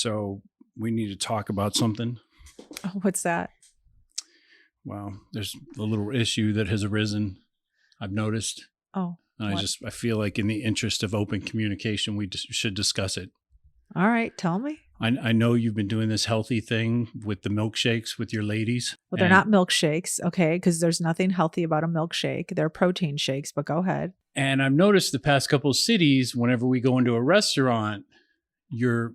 So we need to talk about something. Oh, what's that? Well, there's a little issue that has arisen, I've noticed. Oh. And I feel like in the interest of open communication, we should discuss it. All right. Tell me. I know you've been doing this healthy thing with the milkshakes with your ladies. Well, they're not milkshakes, okay? Because there's nothing healthy about a milkshake. They're protein shakes, but go ahead. And I've noticed the past couple of cities, whenever we go into a restaurant, you're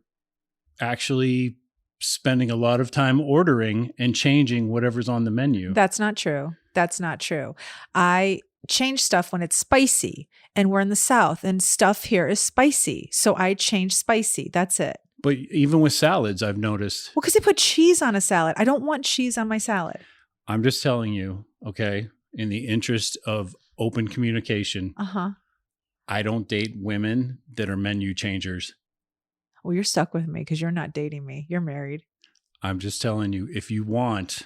actually spending a lot of time ordering and changing whatever's on the menu. That's not true. That's not true. I change stuff when it's spicy, and we're in the South and stuff here is spicy. So I change spicy. That's it. But even with salads, I've noticed. Well, because they put cheese on a salad. I don't want cheese on my salad. I'm just telling you, okay, in the interest of open communication, I don't date women that are menu changers. Well, you're stuck with me because you're not dating me. You're married. I'm just telling you, if you want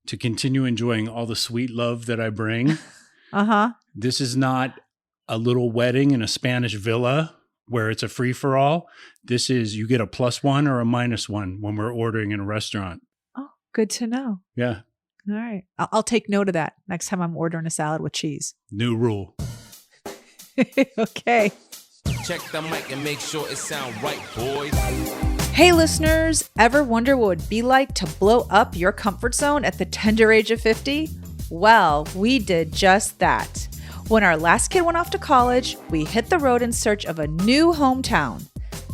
to continue enjoying all the sweet love that I bring, this is not a little wedding in a Spanish villa where it's a free-for-all. This is, you get a +1 or a -1 when we're ordering in a restaurant. Oh, good to know. Yeah. All right. I'll take note of that next time I'm ordering a salad with cheese. New rule. Okay. Check the mic and make sure it sound right, boys. Hey listeners, ever wonder what it would be like to blow up your comfort zone at the tender age of 50? Well, we did just that. When our last kid went off to college, we hit the road in search of a new hometown.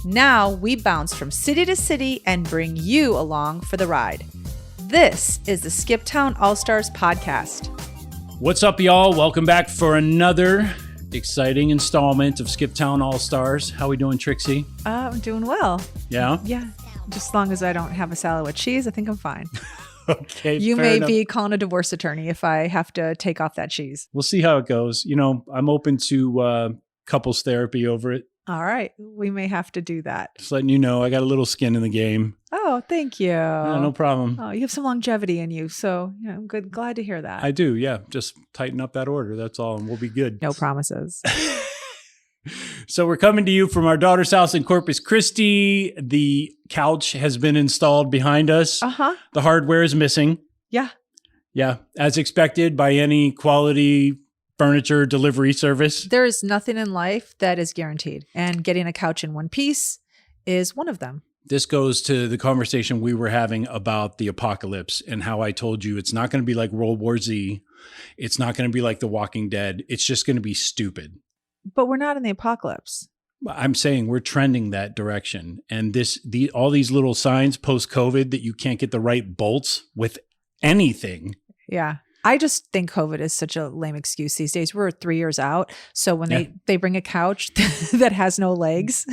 Now we bounce from city to city and bring you along for the ride. This is the Skip Town All-Stars podcast. What's up, y'all? Welcome back for another exciting installment of Skip Town All-Stars. How we doing, Trixie? I'm doing well. Yeah? Yeah. Just as long as I don't have a salad with cheese, I think I'm fine. Okay. You may be calling a divorce attorney if I have to take off that cheese. We'll see how it goes. You know, I'm open to couples therapy over it. All right. We may have to do that. Just letting you know, I got a little skin in the game. Oh, thank you. Yeah, no problem. Oh, you have some longevity in you. So yeah, I'm good. Glad to hear that. I do. Yeah. Just tighten up that order. That's all. And we'll be good. No promises. So we're coming to you from our daughter's house in Corpus Christi. The couch has been installed behind us. The hardware is missing. Yeah. Yeah. As expected by any quality furniture delivery service. There is nothing in life that is guaranteed. And getting a couch in one piece is one of them. This goes to the conversation we were having about the apocalypse and how I told you it's not going to be like World War Z. It's not going to be like The Walking Dead. It's just going to be stupid. But we're not in the apocalypse. I'm saying we're trending that direction. And all these little signs post-COVID that you can't get the right bolts with anything. Yeah. I just think COVID is such a lame excuse these days. We're 3 years out. So when they bring a couch that has no legs,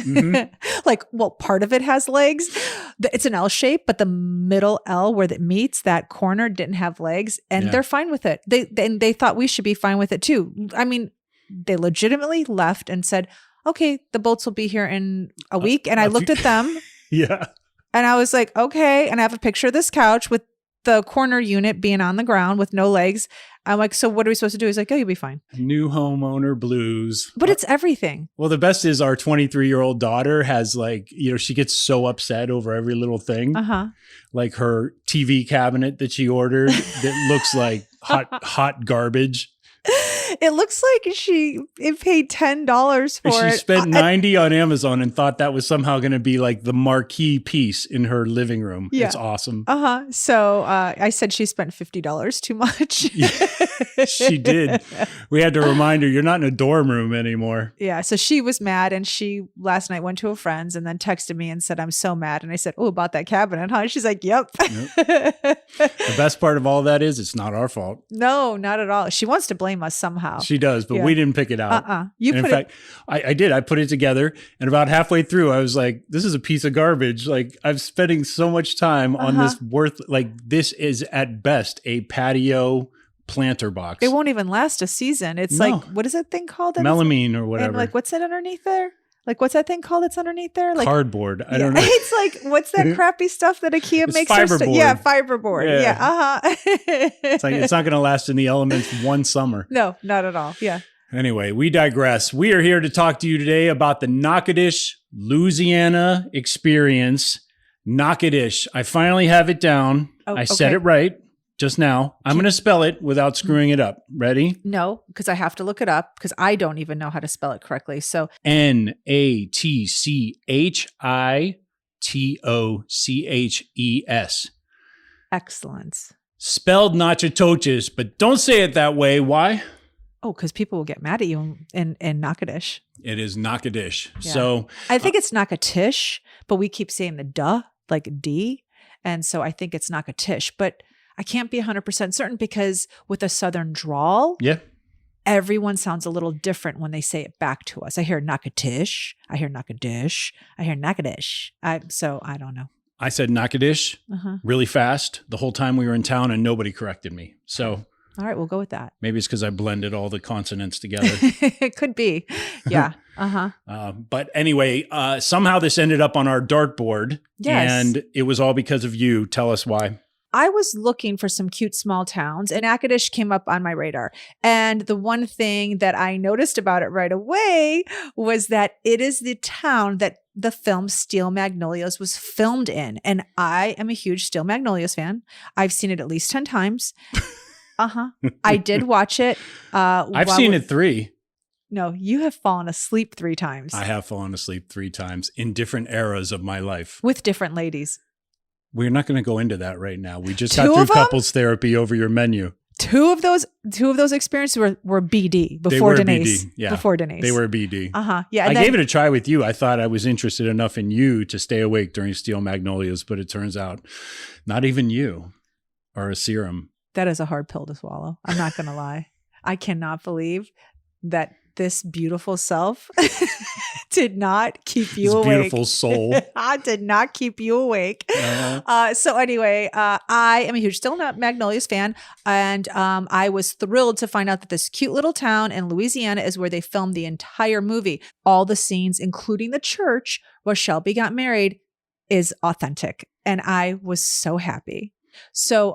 part of it has legs. It's an L shape, but the middle L where it meets, that corner didn't have legs. And they're fine with it. They thought we should be fine with it too. I mean, they legitimately left and said, okay, the bolts will be here in a week. And I looked at them. Yeah. And I was like, okay. And I have a picture of this couch with the corner unit being on the ground with no legs. I'm like, so what are we supposed to do? He's like, oh, you'll be fine. New homeowner blues. But it's everything. Well, the best is our 23-year-old daughter has she gets so upset over every little thing. Like her TV cabinet that she ordered that looks like hot garbage. It looks like she paid $10 for it. She spent $90 on Amazon and thought that was somehow going to be like the marquee piece in her living room. Yeah. It's awesome. So I said she spent $50 too much. Yeah, she did. We had to remind her, you're not in a dorm room anymore. Yeah. So she was mad, and she last night went to a friend's and then texted me and said, I'm so mad. And I said, oh, about that cabinet, huh? She's like, yep. The best part of all that is it's not our fault. No, not at all. She wants to blame us somehow. She does, but we didn't pick it out. In fact, I did. I put it together, and about halfway through, I was like, this is a piece of garbage. Like, I'm spending so much time on this this is at best a patio planter box. It won't even last a season. It's like, what is that thing called? Melamine or whatever. And what's it underneath there? Like, what's that thing called that's underneath there? Like cardboard. I don't know. It's like, what's that crappy stuff that IKEA makes? Fiberboard. Yeah, fiberboard. Yeah. It's like, it's not going to last in the elements one summer. No, not at all. Yeah. Anyway, we digress. We are here to talk to you today about the nack-a-tish Louisiana experience. Nack-a-tish. I finally have it down. I said it right just now. I'm going to spell it without screwing it up. Ready? No, because I have to look it up because I don't even know how to spell it correctly. So Natchitoches. Excellence. Spelled Natchitoches, but don't say it that way. Why? Oh, because people will get mad at you in nack-a-tish. It is nack-a-tish. Yeah. So I think it's nack-a-tish, but we keep saying the duh, like D. And so I think it's nack-a-tish, but I can't be 100% certain because with a Southern drawl, everyone sounds a little different when they say it back to us. I hear nack-a-tish, I hear nack-a-dish, I hear nack-a-tish. So I don't know. I said nack-a-tish really fast the whole time we were in town and nobody corrected me. So all right, we'll go with that. Maybe it's because I blended all the consonants together. It could be. Yeah. But anyway, somehow this ended up on our dartboard. Yes. And it was all because of you. Tell us why. I was looking for some cute small towns and nack-a-tish came up on my radar. And the one thing that I noticed about it right away was that it is the town that the film Steel Magnolias was filmed in. And I am a huge Steel Magnolias fan. I've seen it at least 10 times. I did watch it. I've seen it 3. No, you have fallen asleep 3 times. I have fallen asleep 3 times in different eras of my life. With different ladies. We're not going to go into that right now. We just got through couples therapy over your menu. Two of those experiences were BD before Denise. BD. Yeah. Before Denise. They were BD. Yeah. I gave it a try with you. I thought I was interested enough in you to stay awake during Steel Magnolias, but it turns out not even you are a serum. That is a hard pill to swallow. I'm not going to lie. I cannot believe that this beautiful self did not keep you awake. Beautiful soul. I did not keep you awake. So anyway, I am a huge Steel Magnolias fan. And I was thrilled to find out that this cute little town in Louisiana is where they filmed the entire movie. All the scenes, including the church where Shelby got married, is authentic. And I was so happy. So,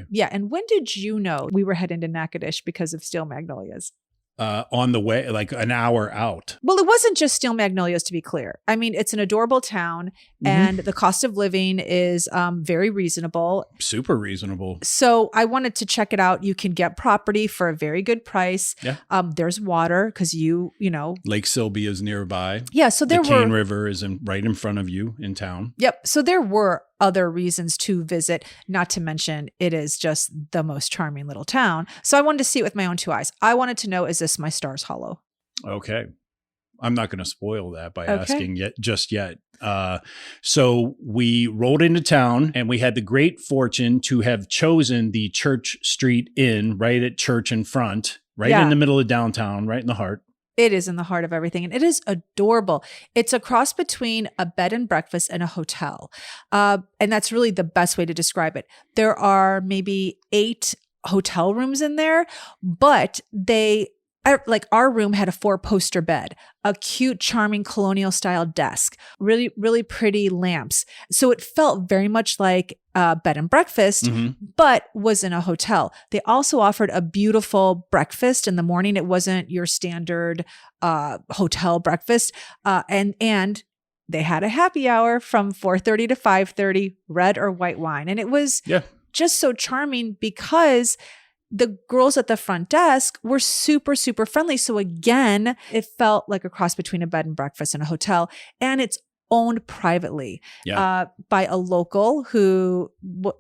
yeah. And when did you know we were heading to Natchitoches because of Steel Magnolias? On the way, like an hour out. Well, it wasn't just Steel Magnolias, to be clear. I mean, it's an adorable town and the cost of living is very reasonable. Super reasonable. So I wanted to check it out. You can get property for a very good price. Yeah. There's water because you know. Lake Sylvia is nearby. Yeah. So the Cane River is right in front of you in town. Yep. So there were other reasons to visit, not to mention it is just the most charming little town. So I wanted to see it with my own 2 eyes. I wanted to know, is this my stars hollow? Okay. I'm not going to spoil that by asking just yet. So we rolled into town and we had the great fortune to have chosen the Church Street Inn right at Church in front, in the middle of downtown, right in the heart. It is in the heart of everything. And it is adorable. It's a cross between a bed and breakfast and a hotel. And that's really the best way to describe it. There are maybe 8 hotel rooms in there, but like our room had a 4-poster bed, a cute, charming colonial style desk, really, really pretty lamps. So it felt very much like a bed and breakfast, but was in a hotel. They also offered a beautiful breakfast in the morning. It wasn't your standard hotel breakfast. And they had a happy hour from 4:30 to 5:30, red or white wine. And it was just so charming because the girls at the front desk were super, super friendly. So again, it felt like a cross between a bed and breakfast and a hotel. And it's owned privately by a local who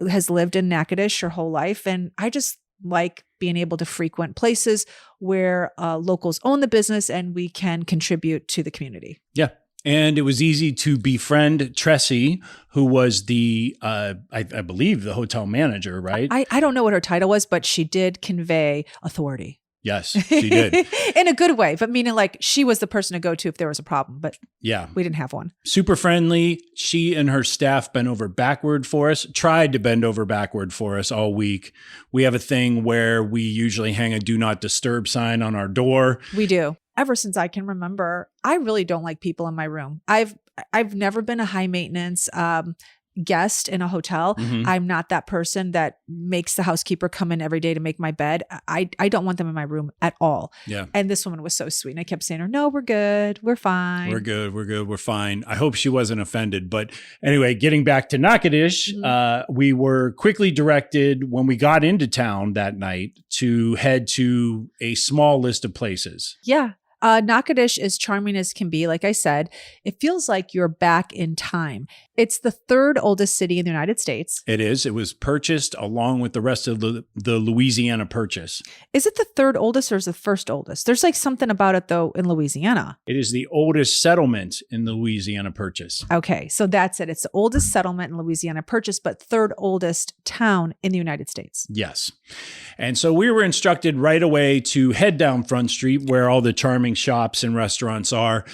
has lived in Natchitoches her whole life. And I just like being able to frequent places where locals own the business and we can contribute to the community. Yeah. And it was easy to befriend Tressie, who was the, I believe, the hotel manager, right? I don't know what her title was, but she did convey authority. Yes, she did. In a good way, but meaning like she was the person to go to if there was a problem, but we didn't have one. Super friendly. She and her staff bent over backward for us, tried to bend over backward for us all week. We have a thing where we usually hang a do not disturb sign on our door. We do. Ever since I can remember, I really don't like people in my room. I've never been a high maintenance, guest in a hotel. I'm not that person that makes the housekeeper come in every day to make my bed. I don't want them in my room at all. Yeah. And this woman was so sweet. And I kept saying to her, no, we're good. We're fine. We're good. We're fine. I hope she wasn't offended. But anyway, getting back to nack-a-tish, we were quickly directed when we got into town that night to head to a small list of places. Yeah. Nack-a-tish, as charming as can be, like I said, it feels like you're back in time. It's the third oldest city in the United States. It is. It was purchased along with the rest of the Louisiana Purchase. Is it the third oldest or is it the first oldest? There's like something about it, though, in Louisiana. It is the oldest settlement in the Louisiana Purchase. Okay, so that's it. It's the oldest settlement in Louisiana Purchase, but third oldest town in the United States. Yes. And so we were instructed right away to head down Front Street where all the charming shops and restaurants are,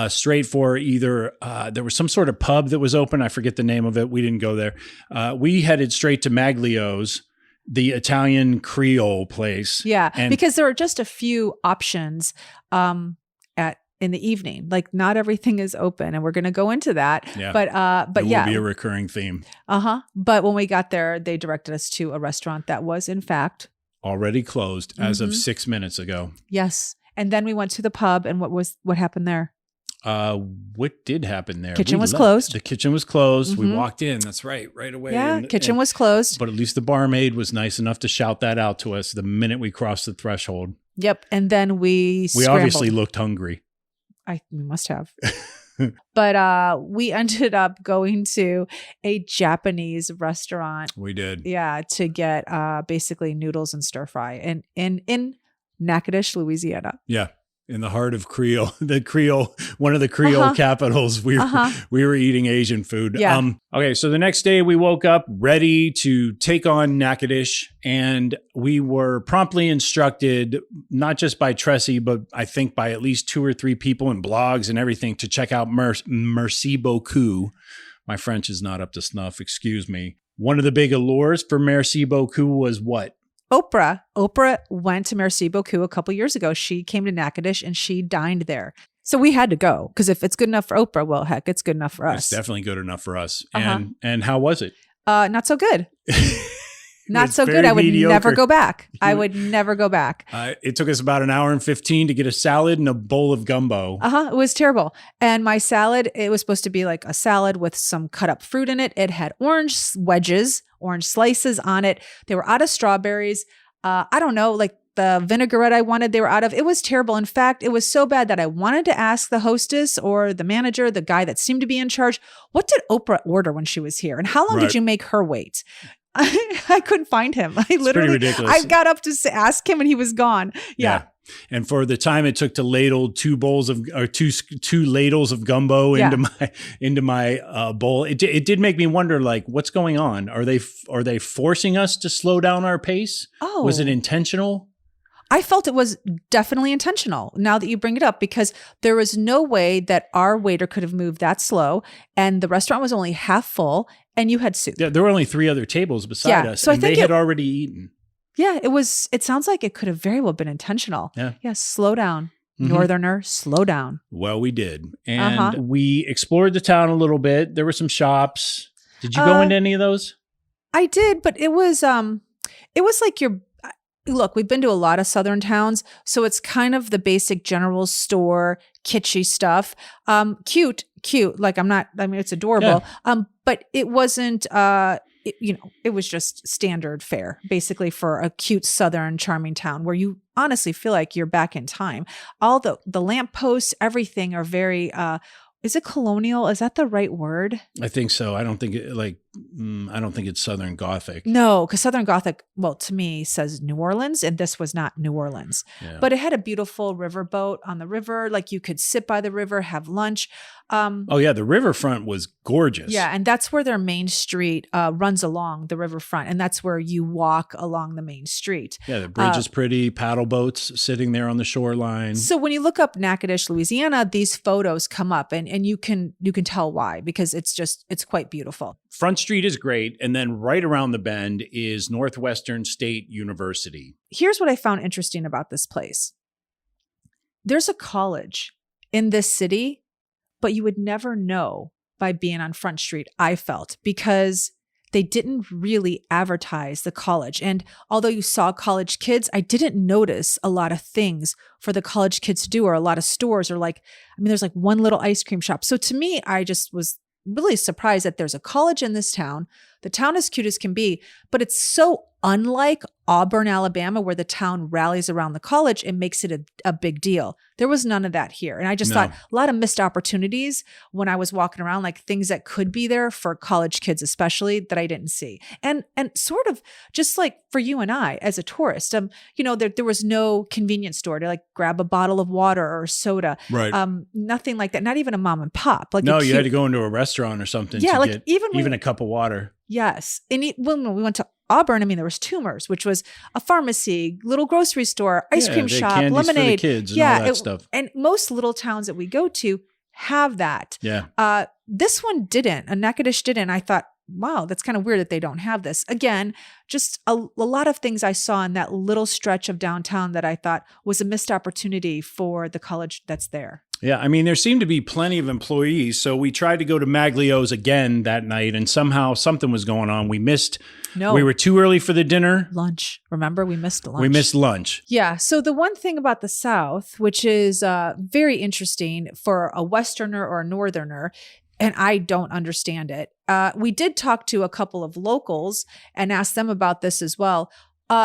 straight for either, there was some sort of pub that was open. I forget the name of it. We didn't go there. We headed straight to Maglio's, the Italian Creole place. Yeah, because there are just a few options in the evening. Like not everything is open, and we're going to go into that. Yeah. But it will be a recurring theme. But when we got there, they directed us to a restaurant that was in fact already closed as of 6 minutes ago. Yes. And then we went to the pub, and what happened there? What did happen there? Kitchen was closed. The kitchen was closed. We walked in. That's right away. Yeah, kitchen was closed. But at least the barmaid was nice enough to shout that out to us the minute we crossed the threshold. Yep. And then we obviously looked hungry. We must have. But we ended up going to a Japanese restaurant. We did. Yeah, to get basically noodles and stir fry in Natchitoches, Louisiana. Yeah. In the heart of Creole, one of the Creole capitals, we were eating Asian food. Yeah. Okay, so the next day we woke up ready to take on Nack-a-tish, and we were promptly instructed, not just by Tressie, but I think by at least 2 or 3 people in blogs and everything, to check out Merci Beaucoup. My French is not up to snuff, excuse me. One of the big allures for Merci Beaucoup was what? Oprah went to Merci Beaucoup a couple years ago. She came to Natchitoches and she dined there. So we had to go because if it's good enough for Oprah, well, heck, it's good enough for us. It's definitely good enough for us. And how was it? Not so good. Not so good. I would never go back. I would never go back. It took us about an hour and 15 to get a salad and a bowl of gumbo. It was terrible. And my salad, it was supposed to be like a salad with some cut up fruit in it. It had orange wedges, orange slices on it. They were out of strawberries. I don't know, like the vinaigrette I wanted, they were out of. It was terrible. In fact, it was so bad that I wanted to ask the hostess or the manager, the guy that seemed to be in charge, what did Oprah order when she was here? And how long did you make her wait? I couldn't find him. It's pretty ridiculous. I got up to ask him and he was gone. Yeah. And for the time it took to ladle two ladles of gumbo into my bowl, it did make me wonder, like, what's going on? Are they forcing us to slow down our pace? Oh, was it intentional? I felt it was definitely intentional now that you bring it up, because there was no way that our waiter could have moved that slow. And the restaurant was only half full and you had soup. Yeah, there were only 3 other tables beside us, so and they had already eaten. Yeah, it sounds like it could have very well been intentional. Yeah. Yeah, slow down. Northerner, slow down. Well, we did. And we explored the town a little bit. There were some shops. Did you go into any of those? I did, but it was like look, we've been to a lot of southern towns, so it's kind of the basic general store, kitschy stuff. Cute. Like it's adorable. Yeah. But it wasn't, it was just standard fare, basically, for a cute southern charming town where you honestly feel like you're back in time. All the lampposts, everything are very, is it colonial? Is that the right word? I think so. I don't think it's Southern Gothic. No, because Southern Gothic, well, to me, says New Orleans, and this was not New Orleans. Yeah. But it had a beautiful riverboat on the river. Like you could sit by the river, have lunch. The riverfront was gorgeous. Yeah, and that's where their main street runs along the riverfront, and that's where you walk along the main street. Yeah, the bridge is pretty, paddle boats sitting there on the shoreline. So when you look up Natchitoches, Louisiana, these photos come up, and you can tell why, because it's quite beautiful. Front Street is great, and then right around the bend is Northwestern State University. Here's what I found interesting about this place. There's a college in this city, but you would never know by being on Front Street, I felt, because they didn't really advertise the college. And although you saw college kids, I didn't notice a lot of things for the college kids to do, or a lot of stores, or there's like one little ice cream shop. So to me, I just was really surprised that there's a college in this town. The town is cute as can be, but it's so unlike Auburn, Alabama, where the town rallies around the college and makes it a big deal. There was none of that here. And I just thought a lot of missed opportunities when I was walking around, like things that could be there for college kids, especially, that I didn't see. And sort of just like for you and I as a tourist, there was no convenience store to like grab a bottle of water or soda. Right. Nothing like that. Not even a mom and pop. You had to go into a restaurant or something to get even a cup of water. Yes. And when we went to Auburn, there was Tumors, which was a pharmacy, little grocery store, ice cream shop, lemonade, for the kids and all that stuff. And most little towns that we go to have that. Yeah. This one didn't. A nack-a-tish didn't. I thought, wow, that's kind of weird that they don't have this. Again, just a lot of things I saw in that little stretch of downtown that I thought was a missed opportunity for the college that's there. Yeah, there seemed to be plenty of employees, so we tried to go to Maglio's again that night, and somehow something was going on. We missed. No. We were too early for the dinner. Lunch. Remember, we missed lunch. We missed lunch. Yeah. So the one thing about the South, which is very interesting for a Westerner or a Northerner, and I don't understand it. We did talk to a couple of locals and ask them about this as well.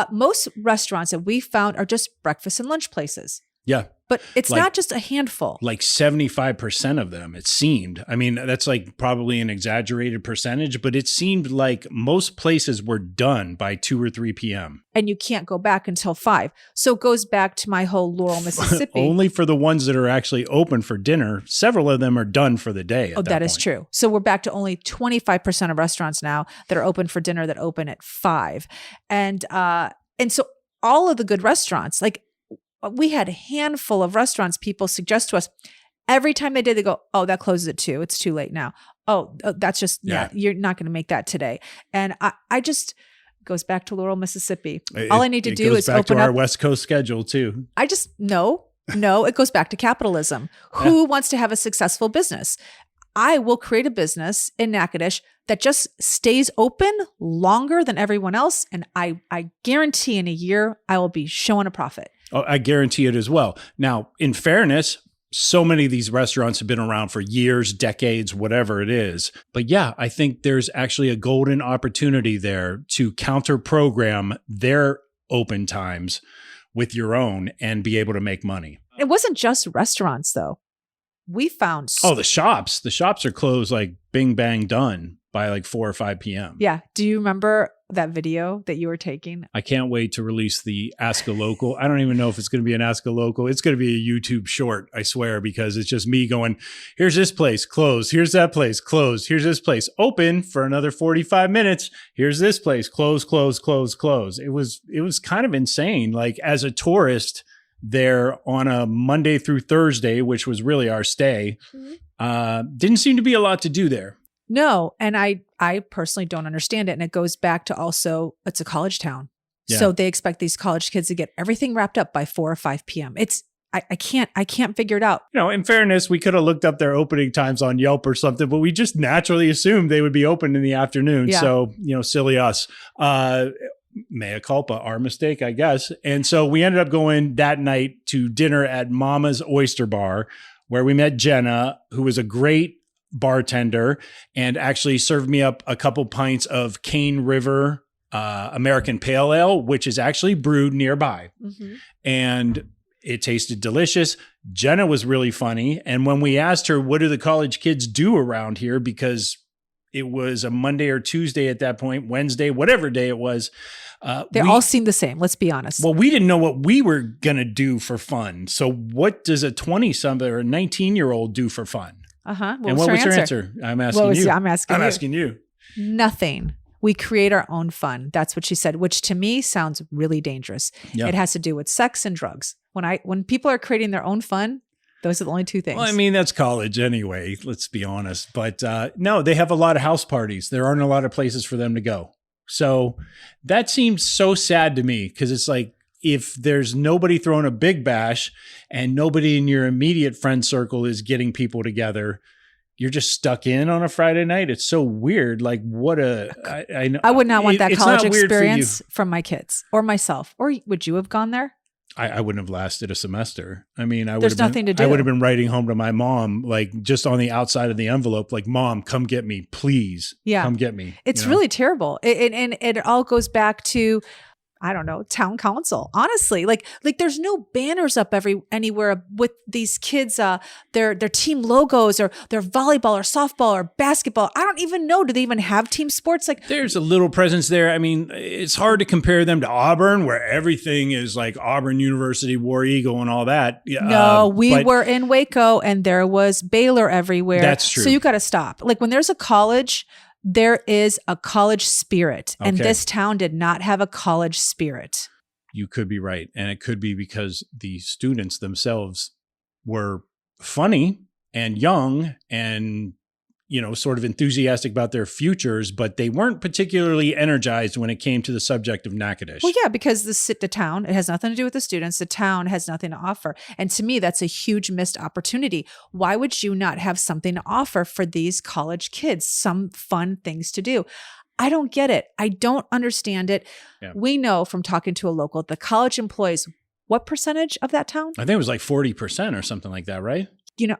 Most restaurants that we found are just breakfast and lunch places. Yeah. But it's not just a handful. Like 75% of them, it seemed. That's like probably an exaggerated percentage, but it seemed like most places were done by 2 or 3 p.m. And you can't go back until 5. So it goes back to my whole Laurel, Mississippi. Only for the ones that are actually open for dinner. Several of them are done for the day. That is true. So we're back to only 25% of restaurants now that are open for dinner that open at 5. And so all of the good restaurants, we had a handful of restaurants people suggest to us. Every time they did, they go, oh, that closes at 2. It's too late now. Oh, that's just, you're not going to make that today. And I just, goes back to Laurel, Mississippi. All I need to do is open up. It goes back to our West Coast schedule too. No, it goes back to capitalism. Who wants to have a successful business? I will create a business in Natchitoches that just stays open longer than everyone else. And I guarantee in a year, I will be showing a profit. Oh, I guarantee it as well. Now, in fairness, so many of these restaurants have been around for years, decades, whatever it is. But yeah, I think there's actually a golden opportunity there to counter program their open times with your own and be able to make money. It wasn't just restaurants, though. We found... the shops. The shops are closed like bing, bang, done by like 4 or 5 p.m. Yeah. Do you remember that video that you were taking? I can't wait to release the Ask a Local. I don't even know if it's going to be an Ask a Local. It's going to be a YouTube short, I swear, because it's just me going, here's this place, closed. Here's that place, closed. Here's this place, open for another 45 minutes. Here's this place, closed, closed, closed, closed. It was kind of insane. Like as a tourist there on a Monday through Thursday, which was really our stay, didn't seem to be a lot to do there. No. And I personally don't understand it. And it goes back to also, it's a college town. Yeah. So they expect these college kids to get everything wrapped up by 4 or 5 p.m. I can't figure it out. In fairness, we could have looked up their opening times on Yelp or something, but we just naturally assumed they would be open in the afternoon. Yeah. So, silly us. Mea culpa, our mistake, I guess. And so we ended up going that night to dinner at Mama's Oyster Bar, where we met Jenna, who was a great bartender and actually served me up a couple pints of Cane River American Pale Ale, which is actually brewed nearby. Mm-hmm. And it tasted delicious. Jenna was really funny. And when we asked her, what do the college kids do around here? Because it was a Monday or Tuesday at that point, Wednesday, whatever day it was. They all seem the same. Let's be honest. Well, we didn't know what we were going to do for fun. So what does a 20-something or a 19-year-old do for fun? Uh-huh. And what was your answer? I'm asking you. I'm asking you. Nothing. We create our own fun. That's what she said, which to me sounds really dangerous. Yep. It has to do with sex and drugs. When people are creating their own fun, those are the only two things. Well, that's college anyway, let's be honest. But no, they have a lot of house parties. There aren't a lot of places for them to go. So that seems so sad to me because it's like, if there's nobody throwing a big bash and nobody in your immediate friend circle is getting people together, you're just stuck in on a Friday night. It's so weird. Like I know. I would not want that college experience for from my kids or myself. Or would you have gone there? I wouldn't have lasted a semester. I mean, there's nothing to do. I would have been writing home to my mom, like just on the outside of the envelope, like, Mom, come get me, please. Yeah. Come get me. It's really terrible. And it all goes back to, I don't know, town council. Honestly, like there's no banners up anywhere with these kids, their team logos or their volleyball or softball or basketball. I don't even know. Do they even have team sports? Like, there's a little presence there. I mean, it's hard to compare them to Auburn, where everything is like Auburn University, War Eagle, and all that. No, we were in Waco, and there was Baylor everywhere. That's true. So you got to stop. Like when there's a college, there is a college spirit, and this town did not have a college spirit. You could be right. And it could be because the students themselves were funny and young and, sort of enthusiastic about their futures, but they weren't particularly energized when it came to the subject of nack-a-tish. Well, yeah, because the town, it has nothing to do with the students. The town has nothing to offer. And to me, that's a huge missed opportunity. Why would you not have something to offer for these college kids? Some fun things to do. I don't get it. I don't understand it. Yeah. We know from talking to a local, the college employs what percentage of that town? I think it was like 40% or something like that, right?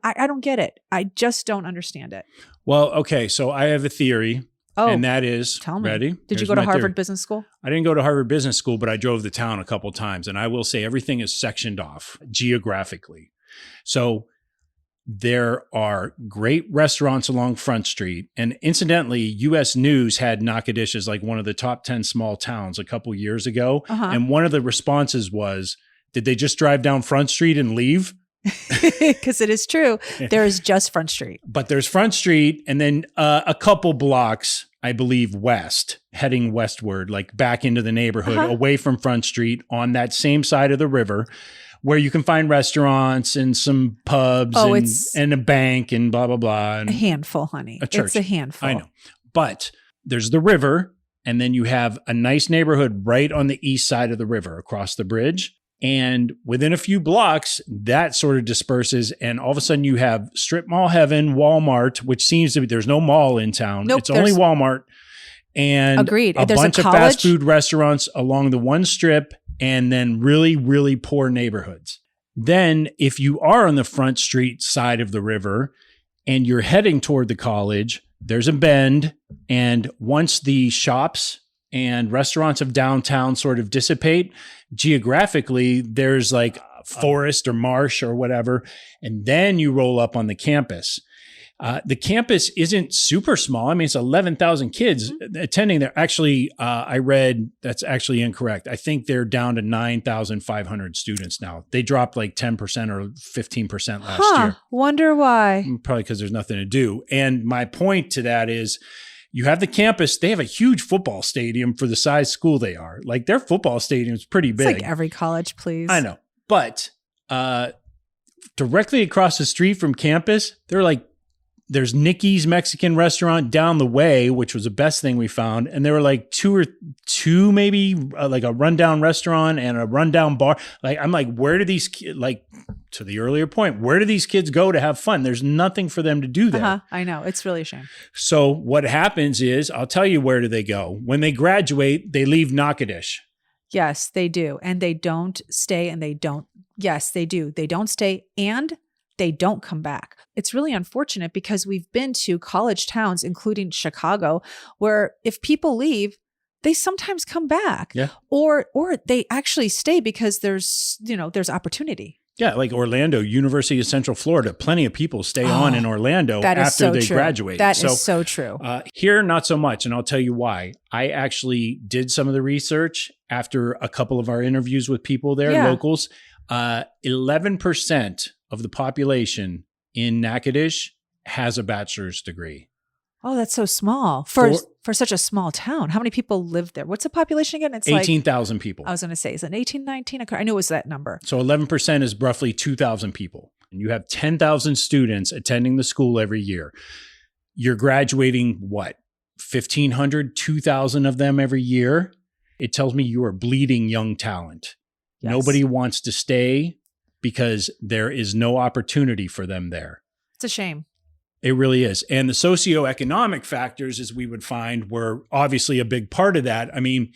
I don't get it. I just don't understand it. Well, okay. So I have a theory. Oh, and that is, tell me. ready? Did you go to Harvard Business School? I didn't go to Harvard Business School, but I drove the town a couple times. And I will say everything is sectioned off geographically. So there are great restaurants along Front Street. And incidentally, U.S. News had nack-a-tish as like one of the top 10 small towns a couple years ago. And one of the responses was, did they just drive down Front Street and leave? Because it is true. There is just Front Street. But there's Front Street and then a couple blocks, I believe, west, heading westward, like back into the neighborhood, away from Front Street on that same side of the river, where you can find restaurants and some pubs and a bank and blah, blah, blah. And a handful, honey. A church. It's a handful. I know. But there's the river, and then you have a nice neighborhood right on the east side of the river across the bridge. And within a few blocks, that sort of disperses. And all of a sudden you have strip mall heaven, Walmart, which seems to be, there's no mall in town. Nope, it's only Walmart. And agreed. A bunch of fast food restaurants along the one strip, and then really, really poor neighborhoods. Then if you are on the Front Street side of the river and you're heading toward the college, there's a bend. And once the shops and restaurants of downtown sort of dissipate, geographically, there's like forest or marsh or whatever. And then you roll up on the campus. The campus isn't super small. I mean, it's 11,000 kids attending there. Actually, I read that's actually incorrect. I think they're down to 9,500 students now. They dropped like 10% or 15% last year. Wonder why. Probably because there's nothing to do. And my point to that is, you have the campus. They have a huge football stadium for the size school they are. Like their football stadium is pretty big. It's like every college, please. I know. But directly across the street from campus, there's Nikki's Mexican restaurant down the way, which was the best thing we found. And there were like two maybe like a rundown restaurant and a rundown bar. Like, I'm like, where do these like, to the earlier point, where do these kids go to have fun? There's nothing for them to do there. I know. It's really a shame. So what happens is, I'll tell you where do they go. When they graduate, they leave nack-a-tish. Yes, they do. And they don't stay yes, they do. They don't stay and they don't come back. It's really unfortunate because we've been to college towns, including Chicago, where if people leave, they sometimes come back. Yeah. Or they actually stay because there's opportunity. Yeah, like Orlando, University of Central Florida. Plenty of people stay on in Orlando after they graduate. That is so true. Here, not so much, and I'll tell you why. I actually did some of the research after a couple of our interviews with people there, locals. 11% of the population in Natchitoches has a bachelor's degree. Oh, that's so small for such a small town. How many people live there? What's the population again? It's 18,000 people. I was going to say, is it 18, 19? I knew it was that number. So 11% is roughly 2,000 people. And you have 10,000 students attending the school every year. You're graduating, 1,500, 2,000 of them every year. It tells me you are bleeding young talent. Yes. Nobody wants to stay because there is no opportunity for them there. It's a shame. It really is. And the socioeconomic factors, as we would find, were obviously a big part of that. I mean,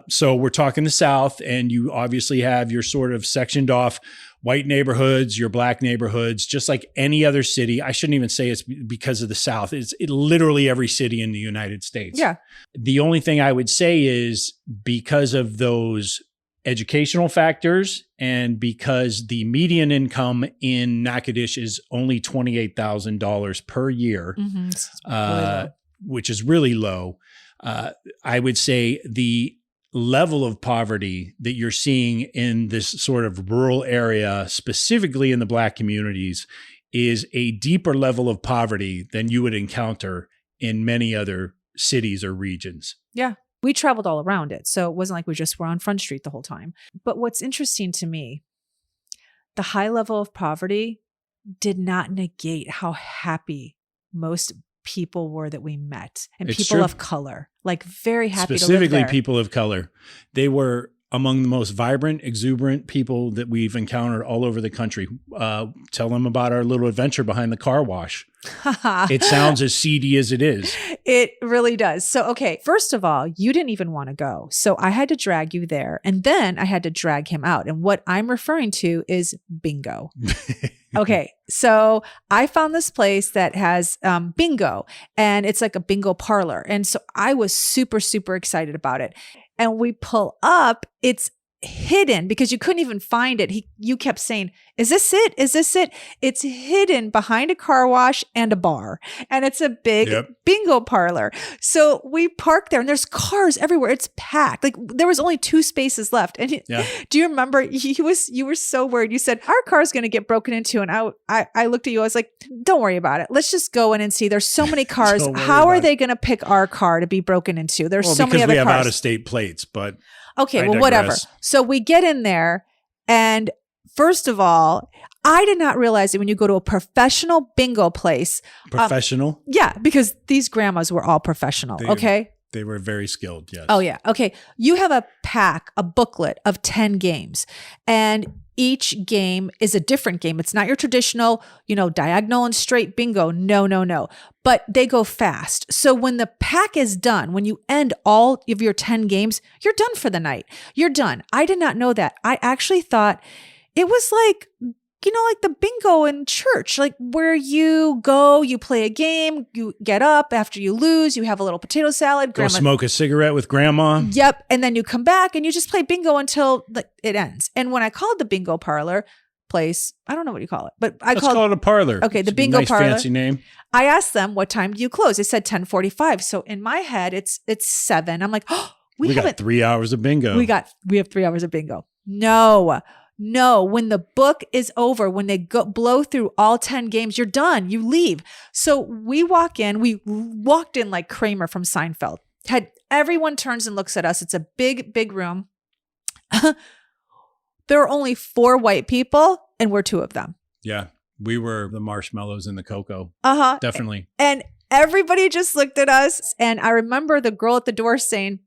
so we're talking the South, and you obviously have your sort of sectioned off white neighborhoods, your black neighborhoods, just like any other city. I shouldn't even say it's because of the South. It's literally every city in the United States. Yeah. The only thing I would say is because of those educational factors and because the median income in Natchitoches is only $28,000 per year, which is really low, I would say the level of poverty that you're seeing in this sort of rural area, specifically in the Black communities, is a deeper level of poverty than you would encounter in many other cities or regions. Yeah. We traveled all around it. So it wasn't like we just were on Front Street the whole time. But what's interesting to me, the high level of poverty did not negate how happy most people were that we met, and it's people true. of color, like very happy to live Specifically there. people of color. They were among the most vibrant, exuberant people that we've encountered all over the country. Tell them about our little adventure behind the car wash. It sounds as seedy as it is. It really does. So, okay, first of all, you didn't even want to go. So I had to drag you there, and then I had to drag him out. And what I'm referring to is bingo. Okay, so I found this place that has bingo, and it's like a bingo parlor. And so I was super, super excited about it. And we pull up, it's hidden because you couldn't even find it. You kept saying, "Is this it? Is this it?" It's hidden behind a car wash and a bar. And it's a big bingo parlor. So we parked there and there's cars everywhere. It's packed. Like there was only 2 spaces left. And do you remember you were so worried. You said, "Our car's going to get broken into." And I looked at you. I was like, "Don't worry about it. Let's just go in and see. There's so many cars. How are they going to pick our car to be broken into? There's so many other cars." Because we have out-of-state plates, but okay, well, whatever. So we get in there, and first of all, I did not realize that when you go to a professional bingo place. Professional? Yeah, because these grandmas were all professional, okay? They were very skilled, yes. Oh, yeah. Okay. You have a booklet of 10 games, and each game is a different game. It's not your traditional, diagonal and straight bingo. No. But they go fast. So when the pack is done, when you end all of your 10 games, you're done for the night. You're done. I did not know that. I actually thought it was like, like the bingo in church, like where you go, you play a game, you get up after you lose, you have a little potato salad. Go smoke a cigarette with grandma. Yep. And then you come back and you just play bingo until it ends. And when I called the bingo parlor place, I don't know what you call it, but Let's call it a parlor. Okay, the bingo parlor. Fancy name. I asked them, "What time do you close?" It said 10:45. So in my head, it's 7. I'm like, "Oh, we got 3 hours of bingo. We have 3 hours of bingo." No, when the book is over, when they blow through all 10 games, you're done. You leave. So we walk in. We walked in like Kramer from Seinfeld. Everyone turns and looks at us. It's a big, big room. There are only 4 white people, and we're 2 of them. Yeah, we were the marshmallows in the cocoa. Definitely. And everybody just looked at us. And I remember the girl at the door saying,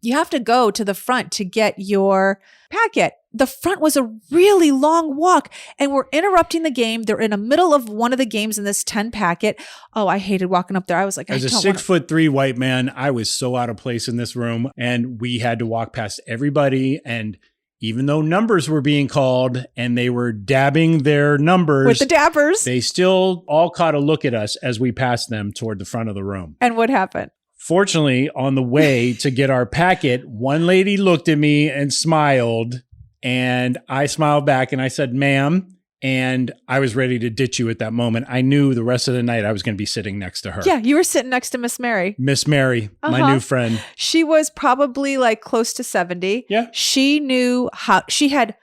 "You have to go to the front to get your packet." The front was a really long walk, and we're interrupting the game. They're in the middle of one of the games in this 10 packet. Oh, I hated walking up there. I was like, as a 6'3" white man, I was so out of place in this room, and we had to walk past everybody. And even though numbers were being called and they were dabbing their numbers with the dabbers, they still all caught a look at us as we passed them toward the front of the room. And what happened? Fortunately, on the way to get our packet, one lady looked at me and smiled, and I smiled back and I said, "Ma'am," and I was ready to ditch you at that moment. I knew the rest of the night I was going to be sitting next to her. Yeah, you were sitting next to Miss Mary. Miss Mary, my new friend. She was probably like close to 70. Yeah. She knew how, she had,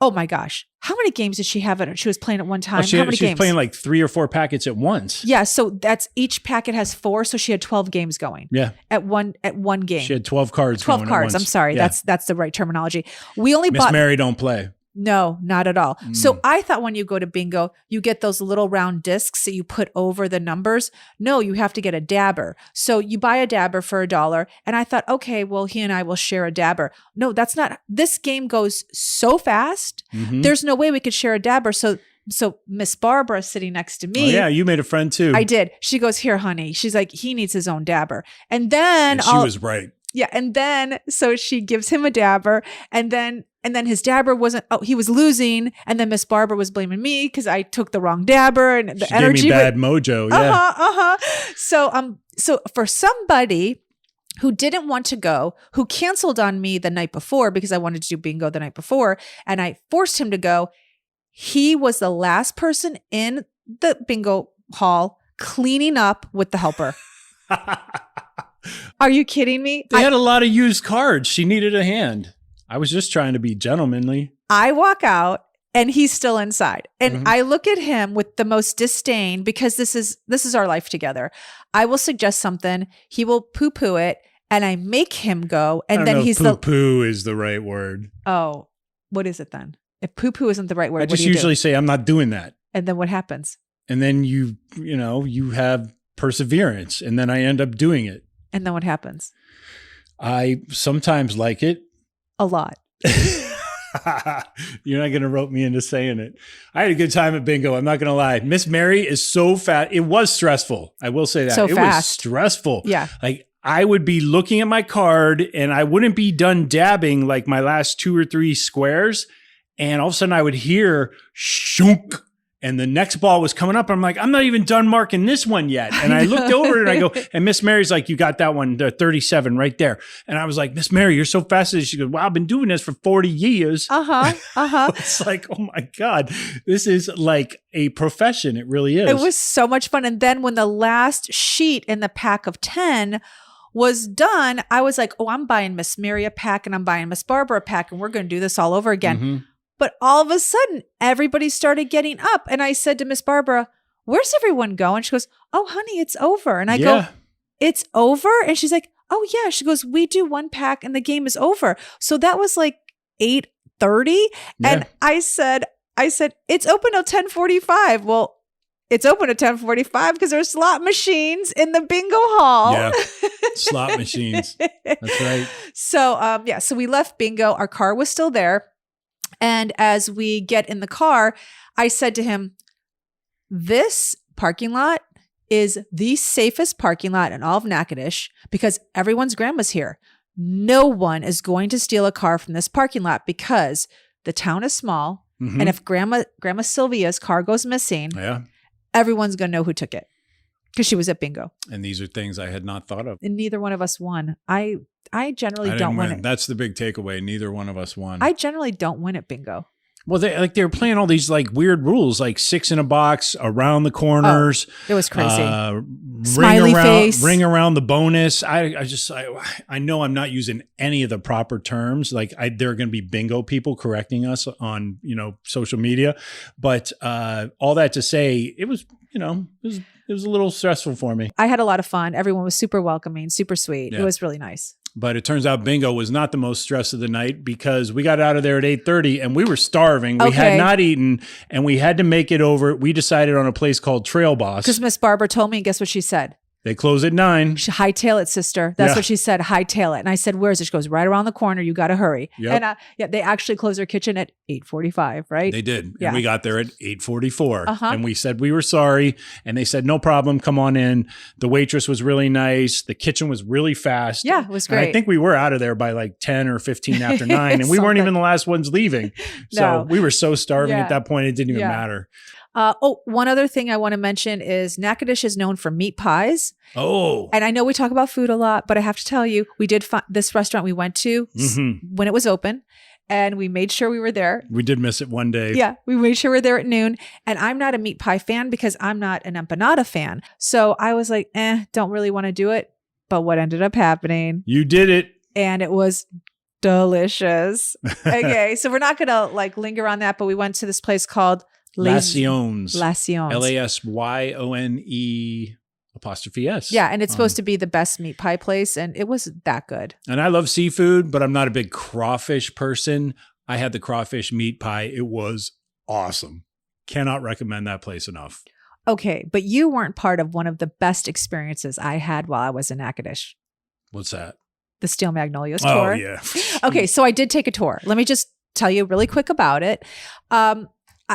oh my gosh, how many games did she have? She was playing at one time. How many she was games? playing like 3 or 4 packets at once. Yeah, so that's each packet has 4, so she had 12 games going. Yeah, at one game. She had 12 cards. 12 cards. I'm sorry, yeah. that's the right terminology. We only Miss Mary don't play. No, not at all. So I thought when you go to bingo, you get those little round discs that you put over the numbers. No, you have to get a dabber. So you buy a dabber for $1. And I thought, okay, well, he and I will share a dabber. No, that's not. This game goes so fast. There's no way we could share a dabber. So so Miss Barbara sitting next to me. Oh, yeah, you made a friend too. I did. She goes, here, honey. She's like, he needs his own dabber. And then she was right. Yeah. And then, so she gives him a dabber, and then his dabber he was losing. And then Miss Barbara was blaming me because I took the wrong dabber, and the she energy. Gave me bad mojo. Yeah. So for somebody who didn't want to go, who canceled on me the night before because I wanted to do bingo the night before, and I forced him to go, he was the last person in the bingo hall cleaning up with the helper. Are you kidding me? They had a lot of used cards. She needed a hand. I was just trying to be gentlemanly. I walk out and he's still inside. And I look at him with the most disdain because this is our life together. I will suggest something. He will poo-poo it, and I make him go. And then he's poo-poo is the right word. Oh, what is it then? If poo-poo isn't the right word, I just usually say, I'm not doing that. And then what happens? And then you have perseverance, and then I end up doing it. And then what happens? I sometimes like it. A lot. You're not going to rope me into saying it. I had a good time at bingo. I'm not going to lie. Miss Mary is so fast. It was stressful. I will say that. So it fast. was stressful. Yeah. Like I would be looking at my card and I wouldn't be done dabbing like my last 2 or 3 squares. And all of a sudden I would hear shunk. And the next ball was coming up. I'm like, I'm not even done marking this one yet. And I looked over and I go, and Miss Mary's like, you got that one, the 37 right there. And I was like, Miss Mary, you're so fast. She goes, wow, I've been doing this for 40 years. It's like, oh my God, this is like a profession. It really is. It was so much fun. And then when the last sheet in the pack of 10 was done, I was like, oh, I'm buying Miss Mary a pack and I'm buying Miss Barbara a pack, and we're going to do this all over again. Mm-hmm. But all of a sudden, everybody started getting up. And I said to Miss Barbara, where's everyone going? She goes, oh, honey, it's over. And I go, it's over? And she's like, oh, yeah. She goes, we do 1 pack and the game is over. So that was like 8:30. Yeah. And I said, it's open till 10:45. Well, it's open at 10:45 because there's slot machines in the bingo hall. Yeah, slot machines. That's right. So, so we left bingo. Our car was still there. And as we get in the car, I said to him, this parking lot is the safest parking lot in all of Natchitoches because everyone's grandma's here. No one is going to steal a car from this parking lot because the town is small. Mm-hmm. And if Grandma Sylvia's car goes missing, everyone's going to know who took it because she was at bingo. And these are things I had not thought of. And neither one of us won. I generally don't win it. That's the big takeaway. Neither one of us won. I generally don't win at bingo. Well, they were playing all these like weird rules, like 6 in a box, around the corners. Oh, it was crazy. Smiley face, ring around the bonus. I know I'm not using any of the proper terms. Like there are going to be bingo people correcting us on social media, but all that to say, it was it was a little stressful for me. I had a lot of fun. Everyone was super welcoming, super sweet. Yeah. It was really nice. But it turns out bingo was not the most stress of the night because we got out of there at 8:30 and we were starving. We had not eaten and we had to make it over. We decided on a place called Trail Boss. Because Miss Barbara told me, and guess what she said? They close at 9. She hightail it, sister. That's what she said. Hightail it. And I said, "Where is it?" She goes, "Right around the corner. You got to hurry." Yep. And they actually closed their kitchen at 8:45, right? They did. Yeah. And we got there at 8:44. And we said we were sorry. And they said, "No problem. Come on in." The waitress was really nice. The kitchen was really fast. Yeah, it was great. And I think we were out of there by like 10 or 15 after 9. And we weren't even the last ones leaving. So we were so starving at that point, it didn't even matter. One other thing I want to mention is Natchitoches is known for meat pies. Oh. And I know we talk about food a lot, but I have to tell you, we did find this restaurant we went to when it was open, and we made sure we were there. We did miss it one day. Yeah, we made sure we were there at noon. And I'm not a meat pie fan because I'm not an empanada fan. So I was like, don't really want to do it. But what ended up happening? You did it. And it was delicious. Okay, so we're not going to like linger on that, but we went to this place called Lasyon's. Lasyone''S. Yeah, and it's supposed to be the best meat pie place, and it was that good. And I love seafood, but I'm not a big crawfish person. I had the crawfish meat pie. It was awesome. Cannot recommend that place enough. Okay, but you weren't part of one of the best experiences I had while I was in Natchitoches. What's that? The Steel Magnolias tour. Oh, yeah. Okay, so I did take a tour. Let me just tell you really quick about it.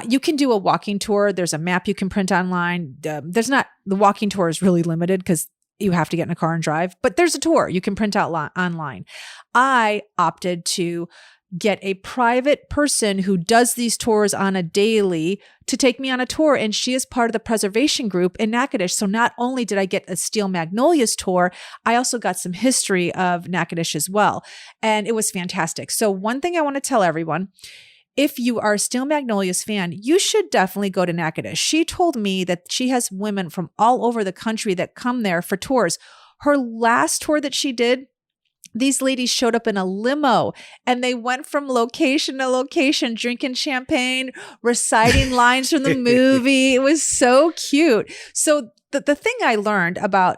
You can do a walking tour. There's a map you can print online. The walking tour is really limited because you have to get in a car and drive, but there's a tour you can print out online. I opted to get a private person who does these tours on a daily to take me on a tour. And she is part of the preservation group in Natchitoches. So not only did I get a Steel Magnolias tour, I also got some history of Natchitoches as well. And it was fantastic. So one thing I want to tell everyone, if you are a Steel Magnolias fan, you should definitely go to Natchitoches. She told me that she has women from all over the country that come there for tours. Her last tour that she did, these ladies showed up in a limo and they went from location to location, drinking champagne, reciting lines from the movie. It was so cute. So the thing I learned about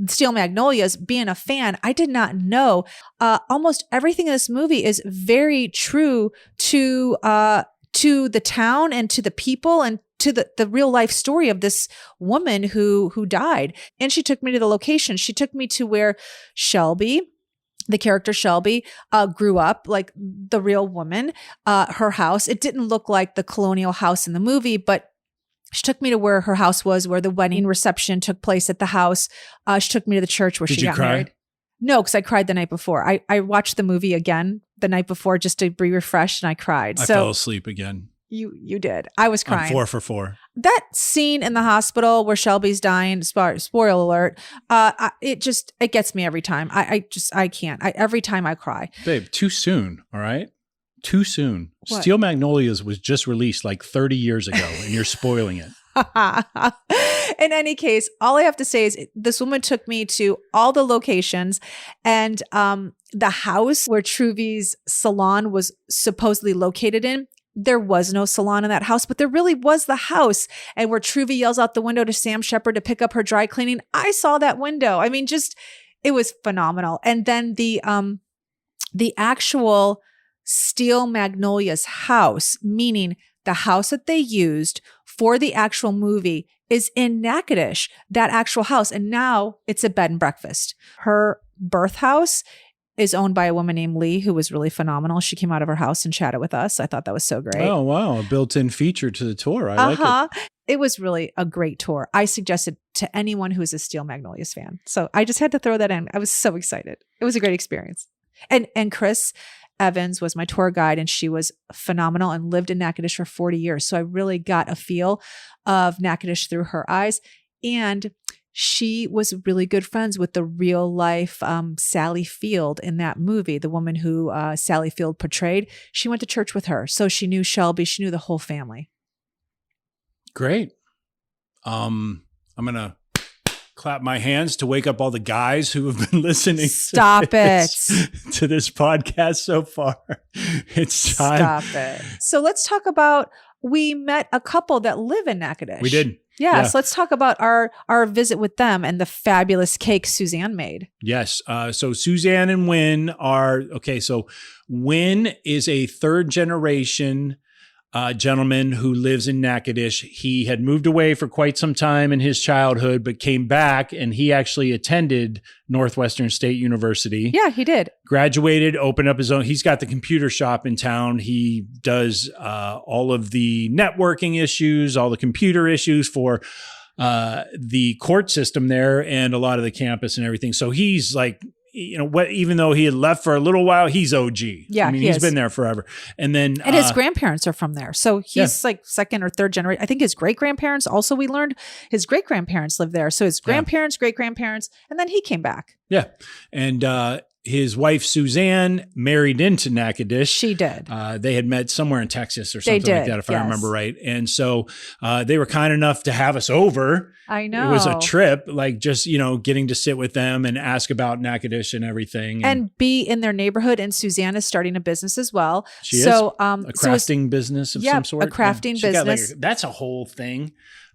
Steel Magnolias, being a fan, I did not know almost everything in this movie is very true to the town and to the people and to the real life story of this woman who died. And she took me to the location. She took me to where Shelby, the character Shelby, grew up, like the real woman, her house. It didn't look like the colonial house in the movie, but she took me to where her house was, where the wedding reception took place at the house. She took me to the church where she got married. No, because I cried the night before. I watched the movie again the night before just to be refreshed, and I cried. I fell asleep again. You did. I was crying. I'm 4 for 4. That scene in the hospital where Shelby's dying, spoiler alert, it gets me every time. I can't. Every time I cry. Babe, too soon, all right? Too soon. What? Steel Magnolias was just released like 30 years ago, and you're spoiling it. In any case, all I have to say is this woman took me to all the locations, and the house where Truvy's salon was supposedly located in, there was no salon in that house, but there really was the house. And where Truvy yells out the window to Sam Shepard to pick up her dry cleaning, I saw that window. I mean, it was phenomenal. And then the actual Steel Magnolias house, meaning the house that they used for the actual movie, is in Natchitoches, that actual house. And now it's a bed and breakfast. Her birth house is owned by a woman named Lee, who was really phenomenal. She came out of her house and chatted with us. I thought that was so great. Oh, wow. A built-in feature to the tour. I like it. It was really a great tour. I suggested to anyone who is a Steel Magnolias fan. So I just had to throw that in. I was so excited. It was a great experience. And Chris Evans was my tour guide, and she was phenomenal and lived in Natchitoches for 40 years. So I really got a feel of Natchitoches through her eyes. And she was really good friends with the real life Sally Field in that movie, the woman who Sally Field portrayed. She went to church with her. So she knew Shelby. She knew the whole family. Great. I'm going to clap my hands to wake up all the guys who have been listening to this podcast so far. It's time. Stop it. So let's talk about, we met a couple that live in Natchitoches. We did. Yeah, so let's talk about our visit with them and the fabulous cake Suzanne made. Yes. So Suzanne and Wynn are, okay, so Wynn is a third generation gentleman who lives in Natchitoches. He had moved away for quite some time in his childhood, but came back, and he actually attended Northwestern State University. Yeah, he did. Graduated, opened up his own. He's got the computer shop in town. He does all of the networking issues, all the computer issues for the court system there and a lot of the campus and everything. So he's like, you know what, even though he had left for a little while, he's OG. Yeah, I mean, he's been there forever. And then his grandparents are from there. So he's like second or third generation. I think his great-grandparents also, we learned his great-grandparents lived there. So his grandparents, great-grandparents, and then he came back. Yeah. And his wife, Suzanne, married into Natchitoches. She did. They had met somewhere in Texas or something like that, if I remember right. And so they were kind enough to have us over. I know. It was a trip, like just, getting to sit with them and ask about Natchitoches and everything. And be in their neighborhood. And Suzanne is starting a business as well. She is? A crafting business of some sort? A crafting business. That's a whole thing.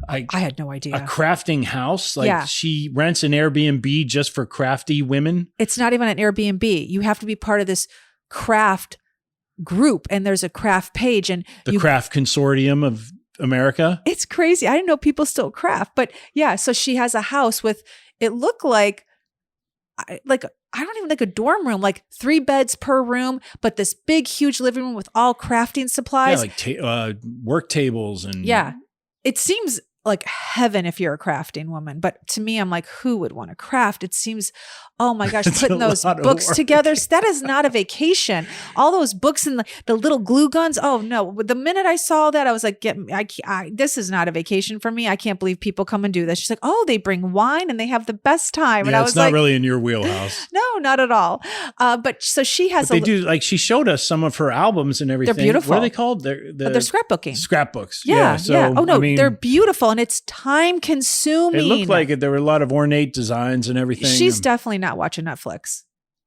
I had no idea. A crafting house? She rents an Airbnb just for crafty women? It's not even an Airbnb. You have to be part of this craft group, and there's a craft page. And the Craft Consortium of America? It's crazy. I didn't know people still craft. But yeah, so she has a house with, it looked like I don't even think a dorm room, like 3 beds per room, but this big, huge living room with all crafting supplies. Yeah, like work tables and It seems like heaven if you're a crafting woman. But to me, I'm like, who would want to craft? It seems, oh my gosh, putting those books together. That is not a vacation. All those books and the little glue guns. Oh no. The minute I saw that, I was like, this is not a vacation for me. I can't believe people come and do this. She's like, oh, they bring wine and they have the best time. And I was it's not really in your wheelhouse. No, not at all. But so she has, they do, like she showed us some of her albums and everything. They're beautiful. What are they called? They're scrapbooking. Scrapbooks. Yeah. So, yeah. Oh no, I mean, they're beautiful and it's time consuming. It looked like there were a lot of ornate designs and everything. She's definitely not watching Netflix.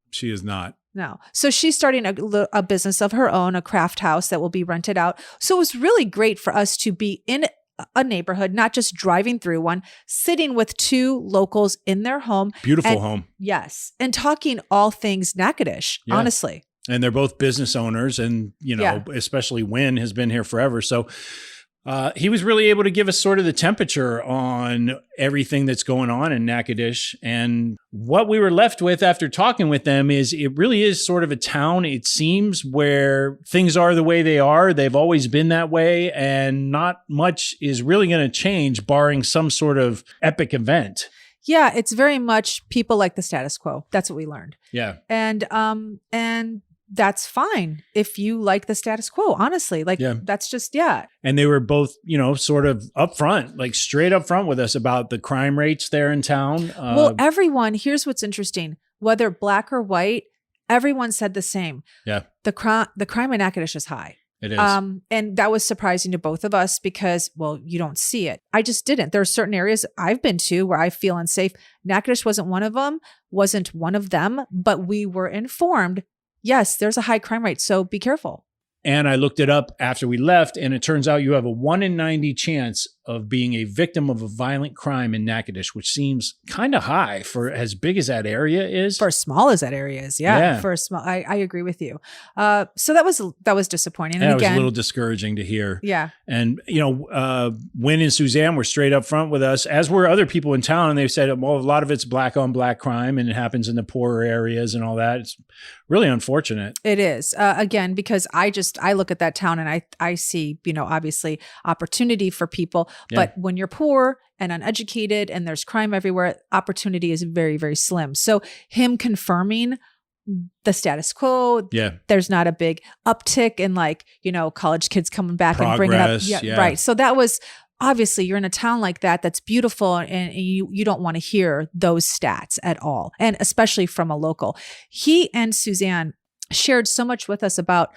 She is not. No. So she's starting a business of her own, a craft house that will be rented out. So it was really great for us to be in a neighborhood, not just driving through one, sitting with 2 locals in their home. Beautiful home. Yes. And talking all things nack-a-tish, honestly. And they're both business owners and, especially Wynn has been here forever. So he was really able to give us sort of the temperature on everything that's going on in Natchitoches. And what we were left with after talking with them is it really is sort of a town, it seems, where things are the way they are. They've always been that way. And not much is really going to change barring some sort of epic event. Yeah, it's very much people like the status quo. That's what we learned. Yeah. And that's fine if you like the status quo, honestly. That's just, And they were both, sort of upfront, like straight up front with us about the crime rates there in town. Well, everyone, here's what's interesting. Whether black or white, everyone said the same. Yeah. The crime in Natchitoches is high. It is. And that was surprising to both of us because, well, you don't see it. I just didn't. There are certain areas I've been to where I feel unsafe. Natchitoches wasn't one of them, but we were informed. Yes, there's a high crime rate, so be careful. And I looked it up after we left, and it turns out you have a 1 in 90 chance of being a victim of a violent crime in Natchitoches, which seems kind of high for as big as that area is. For as small as that area is, yeah. For a small, I agree with you. So that was disappointing. And it again, was a little discouraging to hear. Yeah. And Wynn and Suzanne were straight up front with us, as were other people in town, and they said, well, a lot of it's black on black crime, and it happens in the poorer areas and all that. It's really unfortunate. It is. Again, because I look at that town and I see, obviously opportunity for people. Yeah. But when you're poor and uneducated and there's crime everywhere, opportunity is very, very slim. So him confirming the status quo, there's not a big uptick in college kids coming back and bringing up. Yeah, right. So that was obviously you're in a town like that that's beautiful and you don't want to hear those stats at all. And especially from a local. He and Suzanne shared so much with us about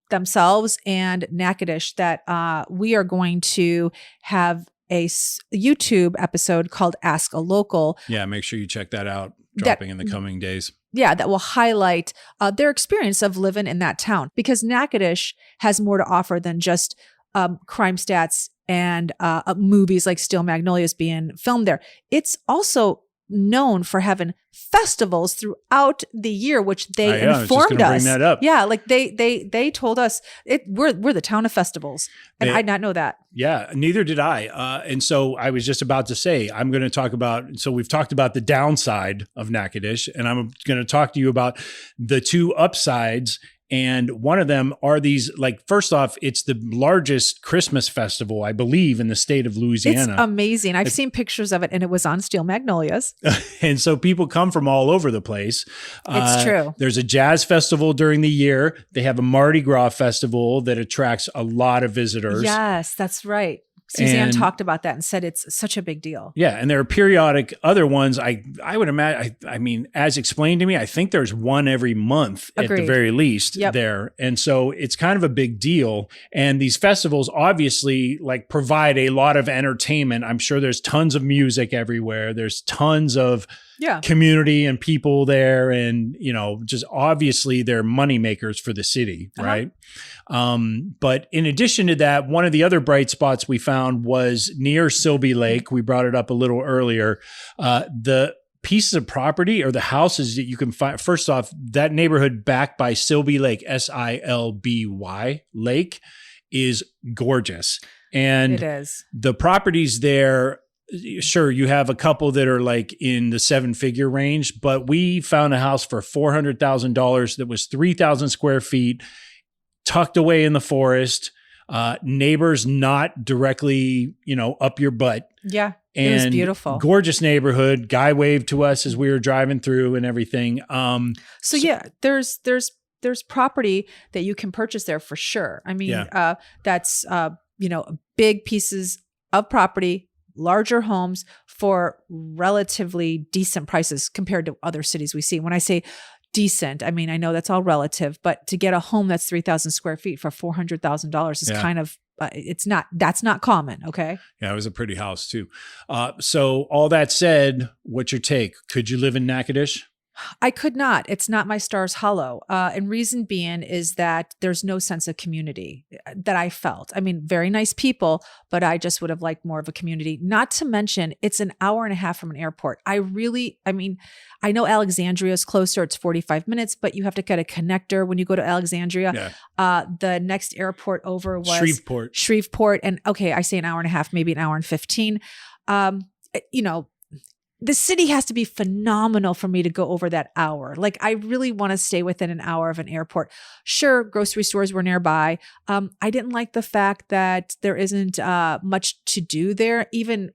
themselves and Natchitoches that we are going to have a YouTube episode called Ask a Local. Yeah, make sure you check that out, dropping in the coming days. Yeah, that will highlight their experience of living in that town because Natchitoches has more to offer than just crime stats and movies like Steel Magnolias being filmed there. It's also known for having festivals throughout the year, which they informed us. Bring that up. Yeah, like they told us we're the town of festivals, and I did not know that. Yeah, neither did I. And so I was just about to say I'm going to talk about. So we've talked about the downside of Natchitoches, and I'm going to talk to you about the 2 upsides. And one of them are these, first off, it's the largest Christmas festival, I believe, in the state of Louisiana. It's amazing. I've seen pictures of it, and it was on Steel Magnolias. And so people come from all over the place. It's true. There's a jazz festival during the year. They have a Mardi Gras festival that attracts a lot of visitors. Yes, that's right. Suzanne talked about that and said it's such a big deal. Yeah. And there are periodic other ones. I would imagine, I mean, as explained to me, I think there's one every month at the very least there. And so it's kind of a big deal. And these festivals obviously provide a lot of entertainment. I'm sure there's tons of music everywhere. There's tons of community and people there. And, just obviously they're money makers for the city. Right. But in addition to that, one of the other bright spots we found was near Silby Lake. We brought it up a little earlier. The pieces of property or the houses that you can find, first off, that neighborhood backed by Silby Lake, Silby Lake, is gorgeous. And it is. The properties there, sure, you have a couple that are like in the 7-figure range, but we found a house for $400,000 that was 3,000 square feet, tucked away in the forest, neighbors not directly, up your butt. Yeah. And it was beautiful. Gorgeous neighborhood. Guy waved to us as we were driving through and everything. So yeah, there's property that you can purchase there for sure. I mean, that's, big pieces of property, larger homes for relatively decent prices compared to other cities we see. When I say decent, I mean, I know that's all relative, but to get a home that's 3,000 square feet for $400,000 is kind of, that's not common. Okay. Yeah. It was a pretty house too. So all that said, what's your take? Could you live in Natchitoches? I could not. It's not my stars hollow. And reason being is that there's no sense of community that I felt. I mean, very nice people, but I just would have liked more of a community. Not to mention, it's an hour and a half from an airport. I know Alexandria is closer. It's 45 minutes, but you have to get a connector when you go to Alexandria. Yeah. The next airport over was Shreveport. And okay, I say an hour and a half, maybe an hour and 15. The city has to be phenomenal for me to go over that hour. Like, I really want to stay within an hour of an airport. Sure, grocery stores were nearby. I didn't like the fact that there isn't much to do there. Even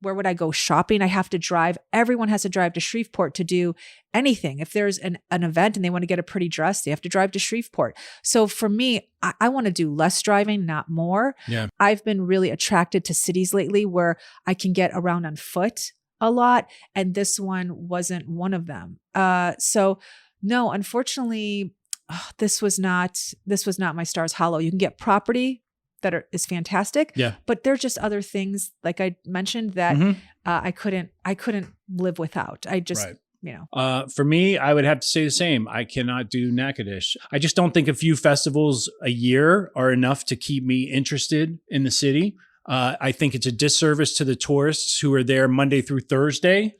where would I go shopping? I have to drive. Everyone has to drive to Shreveport to do anything. If there's an event and they want to get a pretty dress, they have to drive to Shreveport. So for me, I want to do less driving, not more. Yeah. I've been really attracted to cities lately where I can get around on foot a lot, and this one wasn't one of them. So no, unfortunately, this was not my stars hollow. You can get property that is fantastic, but there's just other things, like I mentioned, that I couldn't live without. I just for me, I would have to say the same. I cannot do Natchitoches. I just don't think a few festivals a year are enough to keep me interested in the city. I think it's a disservice to the tourists who are there Monday through Thursday,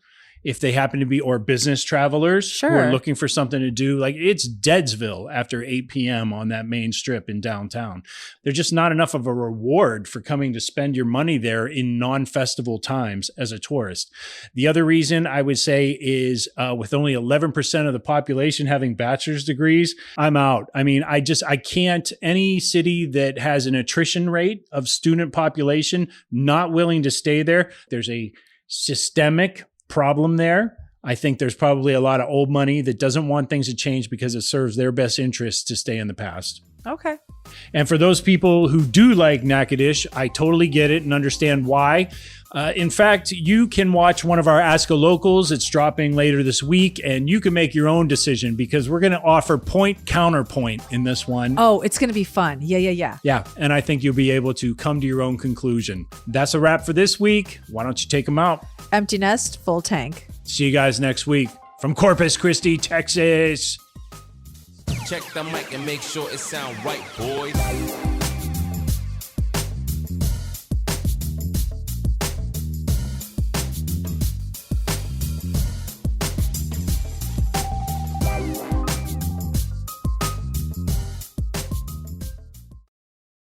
if they happen to be, or business travelers who are looking for something to do. Like, it's Deadsville after 8 p.m. on that main strip in downtown. There's just not enough of a reward for coming to spend your money there in non-festival times as a tourist. The other reason I would say is with only 11% of the population having bachelor's degrees, I'm out. I mean, I can't, any city that has an attrition rate of student population not willing to stay there, there's a systemic problem there. I think there's probably a lot of old money that doesn't want things to change because it serves their best interests to stay in the past. Okay. And for those people who do like Nack-a-tish, I totally get it and understand why. In fact, you can watch one of our Ask a Locals. It's dropping later this week, and you can make your own decision because we're going to offer point counterpoint in this one. Oh, it's going to be fun. Yeah. Yeah, and I think you'll be able to come to your own conclusion. That's a wrap for this week. Why don't you take them out? Empty nest, full tank. See you guys next week from Corpus Christi, Texas. Check the mic and make sure it sound right, boys.